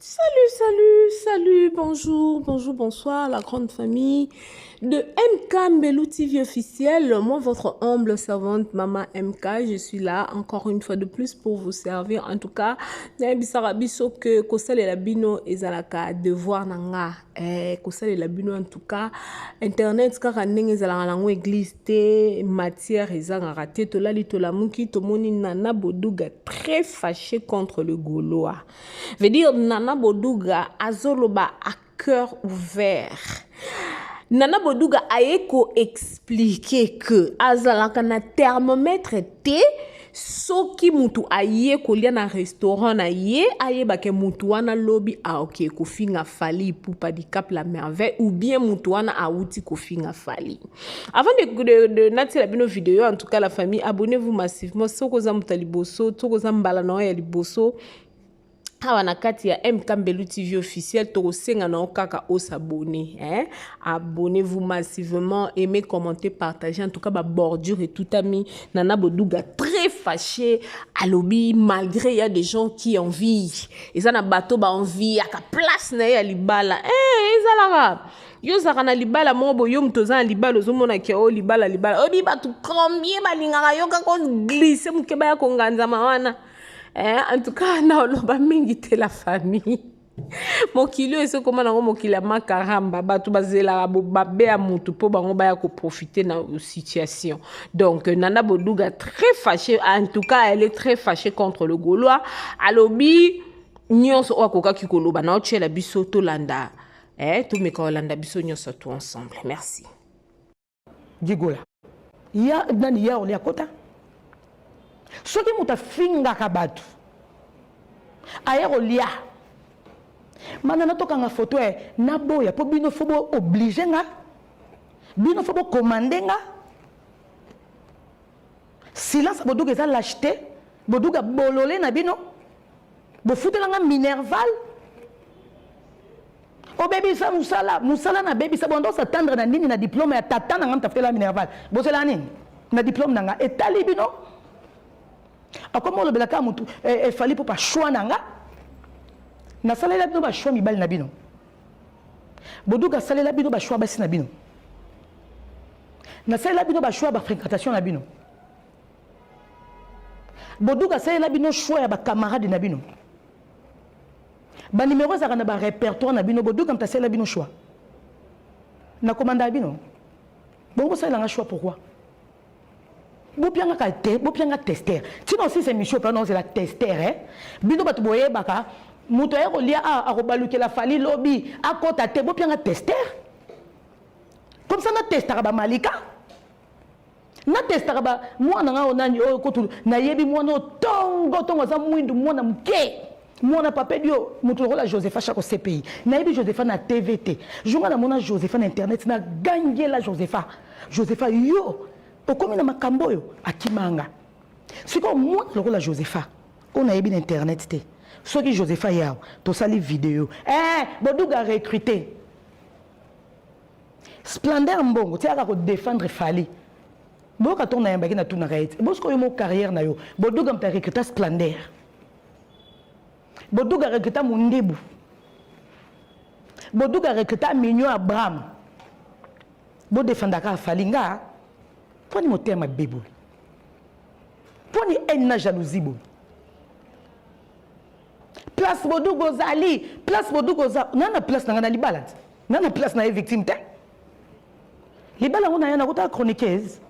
Salut, bonjour, bonsoir, la grande famille de MK Mbelou TV officiel. Moi, votre humble servante, Maman MK, je suis là encore une fois de plus pour vous servir. En tout cas, Bisarabiso que Kosal et la Bino ezalaka devoir nanga. Kosal et la Bino en tout cas, Internet kaka ndenge ezalaka nango église te matière ezanga raté to lali to la muki to moni Nana Boduga très fâché contre le Gaulois. Veut dire Nana Boduga azoloba à cœur ouvert. Nana Boduga a expliqué que azalaka na thermomètre te soki mutu aye kolia na restaurant na ye aye bake mutu wana lobi a ok kofinga fali poupa di cap la merveille ou bien mutu wana a outi kofinga fali. Avant de nati la bino vidéo, en tout cas la famille, abonnez-vous massivement soko za mutaliboso soko za mbala na ya liboso. Awana kati ya MK Mbelou TV officiel to senga na okaka s'abonner abonnez-vous massivement, aimez, commentez, partagez en tout cas ba bordure et tout ami. Nana Boduga très fâché à lobby malgré il y a des gens qui envient ils ont un bateau ba envie à place na ya libala ezalaka yo zakana libala mobo yo mtoza libala ozomona ke o libala obi batu combien balingaka yo kako glisse mukeba ya konganza mawana. En tout cas, on va m'inviter la famille. Mon kilo est ce comment on mon kilo makaramba batu bazela babé à mutu po bango ba ya ko profiter na situation. Donc Nana Boduga très fâchée, en tout cas elle est très fâchée contre le Gaulois. Alobi nyonso okoka kikoloba na otche la biso to landa. To meka landa biso nyonso tout ensemble. Merci. Gigola. Ya nani ya oli akota. Soki muta finga kabatu ayero lia mana natoka nga photo na boya po bino fobo obligé nga bino fobo commander nga silence Boduga eza l'acheter Boduga bololé na bino bo futela nga Minerval o baby sa musala na baby sa bondo sa tendre na nini na diplôme ya tata na ngam tafela Minerval bo sela nini na diplôme na nga etali bino. Comment le belaka mutu fallait pour pas choix nanga na salela bino ba choix mibali na bino Boduga salela bino ba choix basi na bino na salela bino ba choix ba fréquentation na bino Boduga salela bino choix ya ba camarade na bino ba numéro za na ba répertoire na bino Boduga mta salela bino choix na commanda bino bon salela nga choix pourquoi bopianga tester sinon si c'est Michel non c'est la tester bino batu boye baka muto ero lia a robaluke la fali lobby a kota te bopianga tester comme ça na tester ba malika na tester ba mwana nga onani o kotu na yebi mwana tongo za mwindu mwana mke mwana papedio muto la Josepha chako CPI na yebi Josepha na TVT jonga na mona Josepha na internet na gagner la Josepha yo okomi na makambo yo akimanga siko moi lokola Josepha on a yebi internet te soki Josepha yao to sali vidéo Boduga recruter Splendeur mbongo tiaka ko défendre Fali boka tona yambaki na tuna right bosko yo mo carrière na yo Boduga mta recruter Splendeur Boduga recruter Mundebu Boduga recruter Mignon Abraham bo défendaka Fali nga poni motema bebo poni enna jalousie bo place Boduga zali place Boduga za nana place na libala nana place na victime te libala ona yana kota chroniqueuse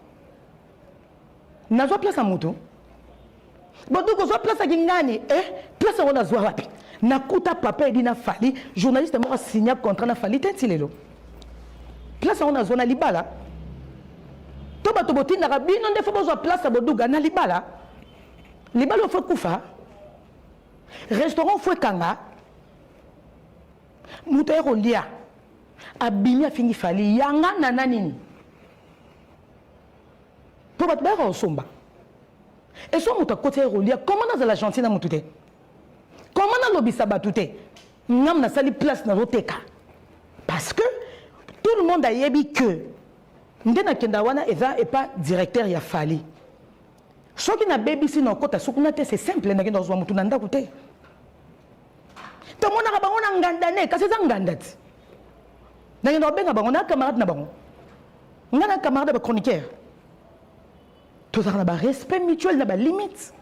nazo place a moto Boduga zo place a ngani place ona zo wapi nakuta papa edina Fali journaliste mo signer contrat na Fali tentilelo place ona zo na libala toba toboti na bino nde fo bozo place Boduga na libala fo kufa restaurant fo kanga muto ero lia abimi afingi Fali yanga na nani to bat ba osomba et so muto côté ero lia comment na la gentille na mutu te comment na lobisa batute ngam na sali place na roteka parce que tout le monde a yebi que ndena kenda wana eza et pas directeur ya Fali soki na baby si na kota sukuna te c'est simple na kenda zo mutu na ndako te to mona ka bango na ngandane kasi za ngandati na ngendo benga bango na camarade na bango ngana camarade ba chroniqueur to za na ba respect mutuel na ba limite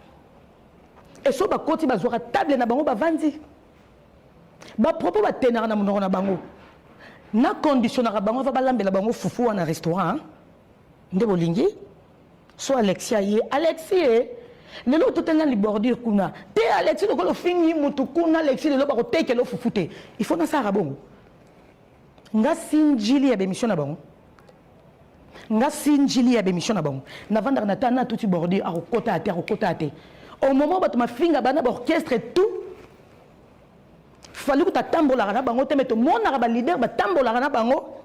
et so ba koti ba zwa table na bango ba vandi ba propos ba tenara na monoko na bango na condition na bango va balambela bango fufu na restaurant nde bolingi so Alexia ye Alexia lelo to tena li bordure kuna te Alexia ko lo fingi mutu kuna Alexia lelo ba ko teke lo fufu te il faut na sara bongo nga sinjili ya bemission na bango nga sinjili ya bemission na bango na vanda na tana tuti bordure a kota ate au moment où tu m'as fait un orchestre et tout, il fallait que tu tambola na bango te mais tout le monde a leader ba tambola na bango.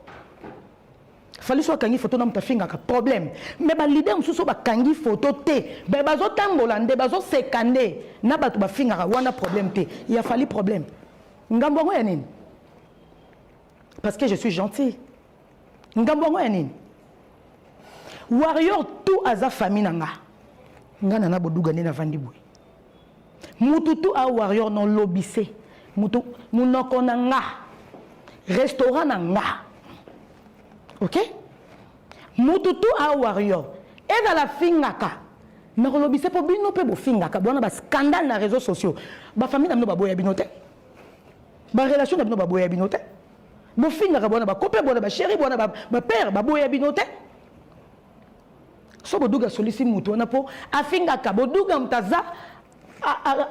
Fallait soit kangi photo na mtafinga ka problème. Mais ba leader mususu ba kangi photo te. Ba bazo tambola nde bazo sekande na ba tu ba finga ka wana problème te. Il a fallu problème. Ngambo ya nini? Parce que je suis gentil. Ngambo ya nini? Warrior tout aza famille nanga. Ngana na boduga na vandi boy mututu a warrior non lobissé mutu munoko na nga restaurant na nga OK mututu a warrior et dans la fingaka na lobissé po bino pe bo fingaka bona ba scandale na réseaux sociaux ba famille na bino ba boya binote ba relation na bino ba boya binote bo fingaka bona ba couple bona ba chéri bona ba père ba boya binote so boduga solisi mutu wana po afinga ka boduga mtaza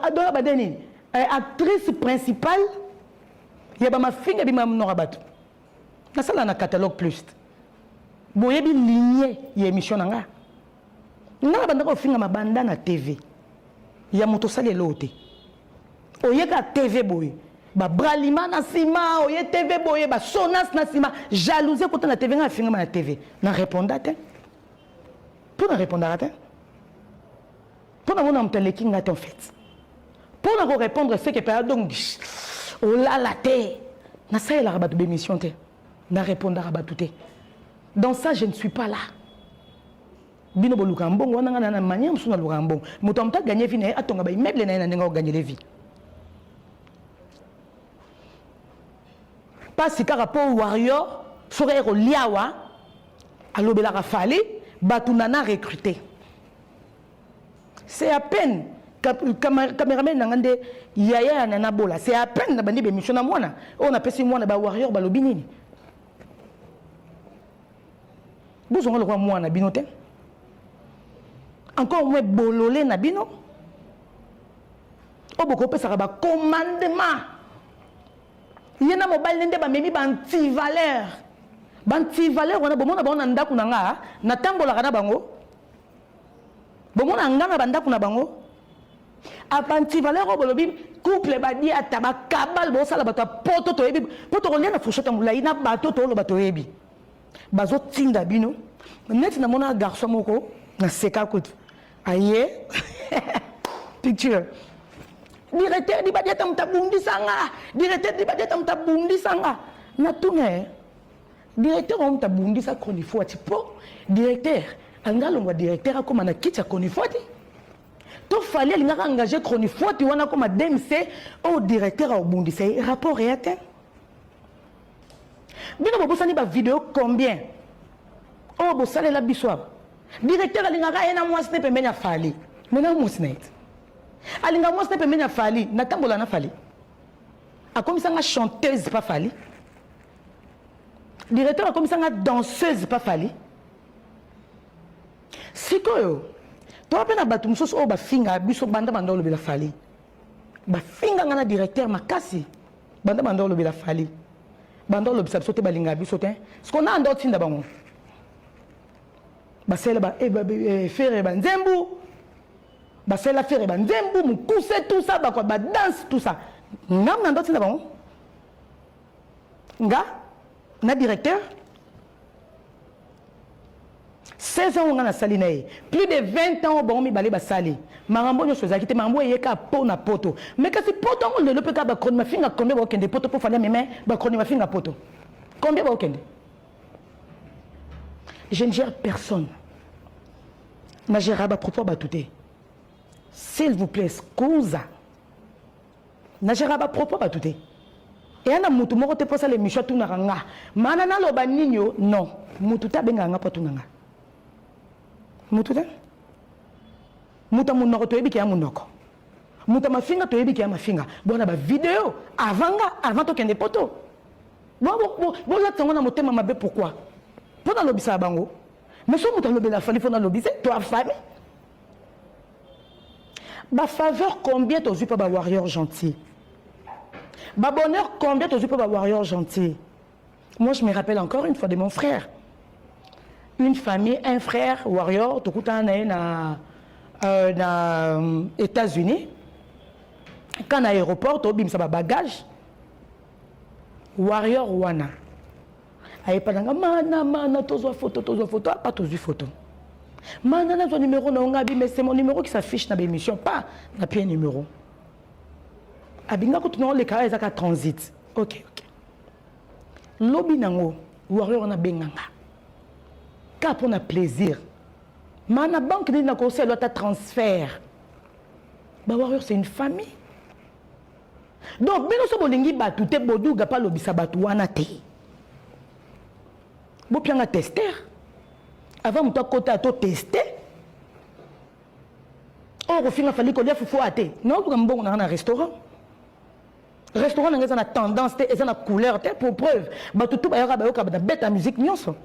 adola badeni actrice principale ya ba mafinga bima mnora batu na sala na catalogue plus boyebi lignée ya émission nanga ngala banda ko finga mabanda na TV ya moto sali lote oyeka TV boye ba bralima na sima oye TV boye ba sonas na sima jalousie kota na TV nga finga na TV na répondate pour ne répondre à terre. Pour ne pas me qui en fait. Pour ne répondre à ce que période donc oh là la terre. Na ça la rabat de mission te. Na répondre à rabat tout. Dans ça je ne suis pas là. Bino boluka mbongo wana ngana na manière msuna luka mbongo. Muto mta gagner vie na atonga ba immeuble na nga gagner les vies. Pas si ka rapport warrior serait reliawa alobela rafali Batunana recruté. C'est à peine caméraman nangande yaya nana bola. C'est à peine na bandi be mission na mwana. On appelle si mwana ba warrior ba lobinini. Bozonga le roi mwana binote. Encore moins bololé na bino. O boko pesa ba commandement. Yena mobile nde ba memi ba anti valeur. Banti valeur wana bomona bona ndaku na nga na tambola kana bango bomona nganga bandaku na bango abanti valeur obolobi couple badi ataba kabal bo sala bato poto to yebi poto ko na fourchette mulai na bato to lo bato yebi bazo tinda bino net na mona garçon moko na seka kutu aye picture directeur di badi tamtabundi sanga directeur di badi tamtabundi sanga na tune directeur on t'a bondi ça qu'on y faut tipo directeur angalo directeur comme na kitcha qu'on y faut to fallait linga engager qu'on y faut tu wana comme DMC au directeur au bondi c'est rapport et atteint bino bobo sani ba vidéo combien oh bo sale la biswa directeur linga ena moi snepe menya fali mena mo snepe alinga moi snepe menya fali na tambola na fali a comme ça nga chanteuse pas fali directeur comme ça, une danseuse pas fallu. Si que tu as peine battu musos au bafinga biso banda banda le fallu. Bafinga ngana directeur makasi banda banda le fallu. Banda le bisa sauter balinga biso te. Ce qu'on a en d'autres tinda bango. Basela ba faire ba nzembu. Basela faire ba nzembu mu couser tout ça ba quoi ba danse tout ça. Ngam na d'autres tinda bango. Nga na directeur 16 ans on a saliné plus de 20 ans bon mi balé ba sali marambo nyo soza kite marambo yeka po na poto mais kasi poto on le peut ka ba kron ma finga combien ba kende poto pour faire mes mains ba kron ma finga poto combien ba kende je ne gère personne na gère ba propos ba touté s'il vous plaît scusa na géré ba propos ba tout et ana mutu moko te posa l'émission tout na nga mana na loba ninyo non mutu ta benga nga pa tout nga mutu ta muta munoko to ebiki ya munoko muta mafinga to ebiki ya mafinga bona ba vidéo avant to kende poto bon la tango na motema mabe pourquoi pour na lobisa bango mais so muta lobela fali fona lobisa toi famille ba faveur combien tu as pas ba warrior gentil ba bonheur combien tu as pas ba warrior gentil. Moi je me rappelle encore une fois de mon frère, une famille, un frère warrior tout na États-Unis quand à l'aéroport tu bim sa bagage warrior wana ay pananga mana tozo photo pas tozo photo. Maintenant, ton numéro, mais c'est mon numéro qui s'affiche dans l'émission, pas dans le numéro. Abinga ko tuno le cas ezaka transit. OK. Lobi nango, warrior na benganga. Ka pour na plaisir. Mana banque de na conseil ta transfert. Ba warrior c'est une famille. Donc bino so bolingi batu te boduga pa lobisa batu wana te. Bo pianga tester. Avant de côté à tester. Oh, au final, il fallait qu'on ait fou à thé. Non, nous avons un restaurant. Restaurant, nous avons une tendance, une couleur, pour preuve. Bah, tout le monde a une bête à musique, nous sommes.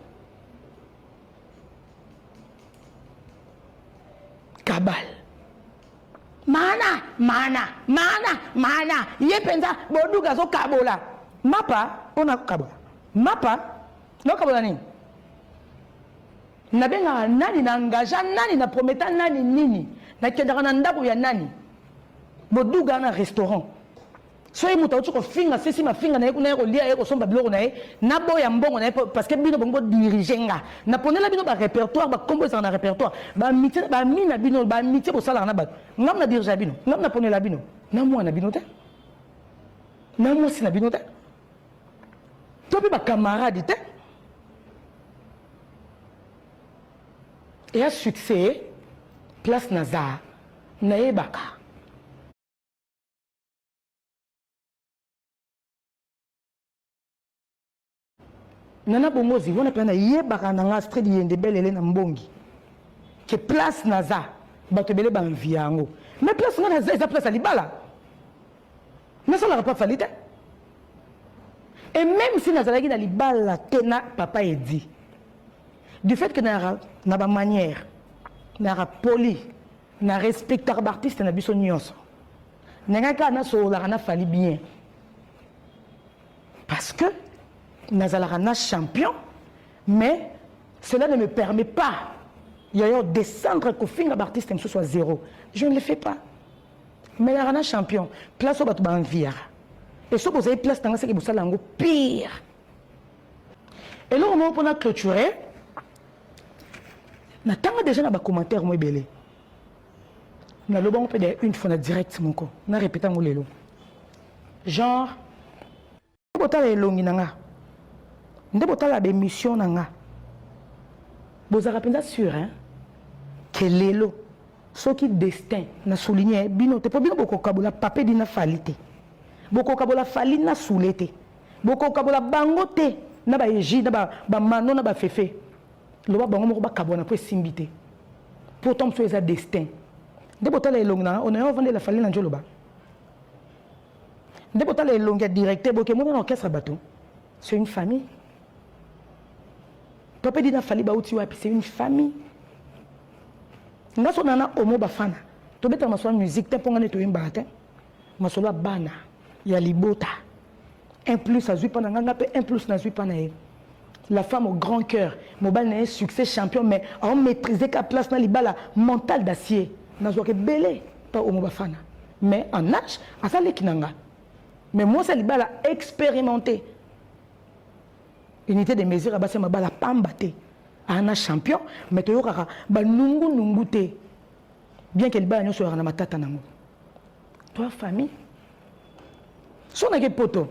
Kabal. Mana. Yepenza, boduga zo kabola. Mapa, on a kabola. Mapa, non kabola ni. Nabenga nani na engagea nani na prometa nani nini na kendaka na ndako ya nani boduga na restaurant soyi muta uti ko finga sisi mafinga na yeko na yeko lia yeko somba biloko na ye na boya mbongo na ye parce que bino bongo diriger nga na ponela bino ba répertoire ba combo ça na répertoire ba miti ba mina bino ba miti ko sala na ba ngam na diriger bino ngam na ponela bino na moi na bino te na moi si na bino te to bi ba camarade te. Et à succès, place Nazar, Naebaka. Nana Bongozi, on appelle Naebaka Nanga Street Yendebel Elena Mbongi. Que place Nazar, Batebele Banviango. Mais place Nazar, c'est place à Libala. Mais ça n'a pas fallu. Et même si Nazar a Libala, Tena, papa est dit. Du fait que n'a pas manière, n'a pas poli, n'a respecté l'artiste, n'a pas besoin de n'a pas fallu bien. Parce que n'a champion, mais cela ne me permet pas de descendre qu'au fin l'artiste soit zéro. Je ne le fais pas. Mais n'a champion, place au bateau banvir. Et si vous avez place dans ce qui vous allez pire. Et là, on a clôturé. Na tanga déjà na ba commentaire moi belé na loba on peut dire une fois na direct mon ko na répéter mo lelo genre botala elongi nanga nde botala ba émission nanga bozaka penza sûr hein que lelo soki destin na souligner bino te po bino boko kabola papé dina falite boko kabola fali na soulete boko kabola bango te na ba eji na ba mano na ba fefe. Le roi bango moko bakabona pour simbité pourtant sur les destin de botala elongna on a vendu la fali na njoloba de botala elonga directeur boké mon orchestre bateau c'est une famille papa dit na fali ba uti wapi c'est une famille ngaso nana omo bafana to beta maswa musique te ponga ne to imba te masolo bana ya libota un plus azui pa nganga pe un plus na zui pa na ye. La femme au grand cœur, Mobile n'a un succès champion, mais on maîtrisait qu'à place dans l'ibala mental d'acier. N'a pas belé pas au Mobafana. Mais en âge, à ça les kinanga. Mais moi, c'est l'ibala expérimenté. Unité de mesure à base ma bala pambaté. Un champion, mais tu auras ba nungu te. Bien qu'elle bala sur la matata nango. Toi famille. Son a poto.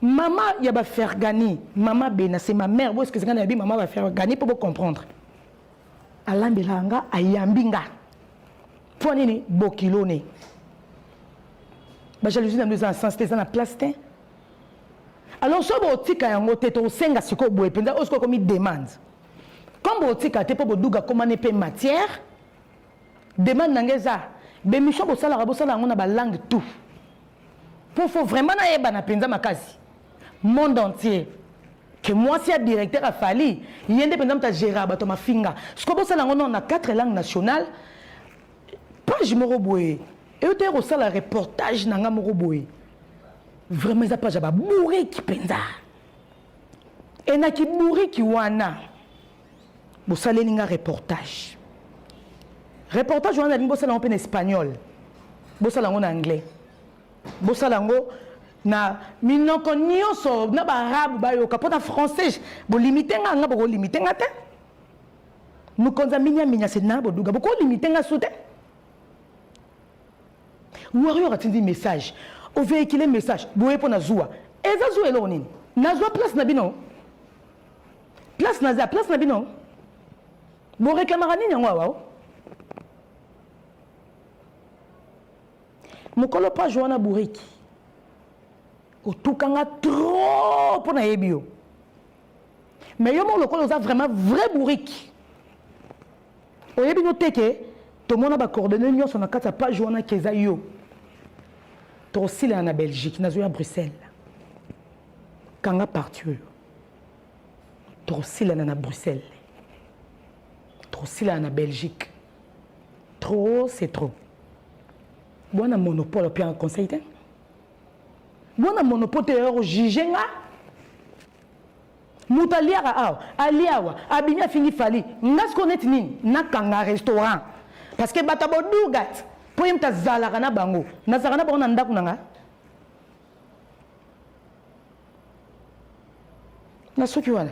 Maman, il va faire gagner. Maman, c'est ma mère. Où est-ce que c'est que maman va faire gagner pour comprendre? Alain Belanga, Ayambinga. Pour nini, Bokilone. ba jalousie na eza en sens eza na place te. Alors so bo tika yango te to senga siko boye penza osko komi demande. Comme bo tika te po boduga komane pe matière demande nangeza be misho bo sala ngo na ba langue tout. Pour faut vraiment na yeba na penza makasi. Monde entier. Que moi si directeur a fallu, yende penza mta gérer ba to mafinga. Ce ko bo sala ngo na 4 langues nationales. Page moko boye. Et tu as un reportage dans le boye. Vraiment, ça page bourré qui penza. Et na ki bourré qui wana. Vous salez un reportage. Reportage wana vous salez en espagnol. Vous salez en anglais. Vous salez na minoko nyonso na barabu ba yo kapota français. Vous limitez nga bo limiter nga te. Nous konza minya c'est na boduga. Vous limiter nga soute. Warrior a dit message. Au véhicule message. Boye pour Nazoua. Et Zazoua est là. Nazoua place Nabino. Place Nabino. Bon réclamarani n'yangwa. Mokolo pas Joana Bouriki. Au tout kanga trop pour na yebio. Mais yomo le kolo za vraiment vrai bouriki. Au yebino teke. Tout le monde a coordonné l'union sur la carte pas Joana Kezayo. Aussi là en Belgique, nous à Bruxelles. Quand on a parti, aussi là en Bruxelles. Aussi là en Belgique. Trop, c'est trop. Bon, on a monopole puis un conseil. Bon, on a monopole au juger. Moutaliara aliawa abinya fini fali. N'a ce qu'on est ni n'a qu'un restaurant. Parce que batabo dougat. Pour yem ta zalakana bango na zakana bango na ndaku nanga na soki wana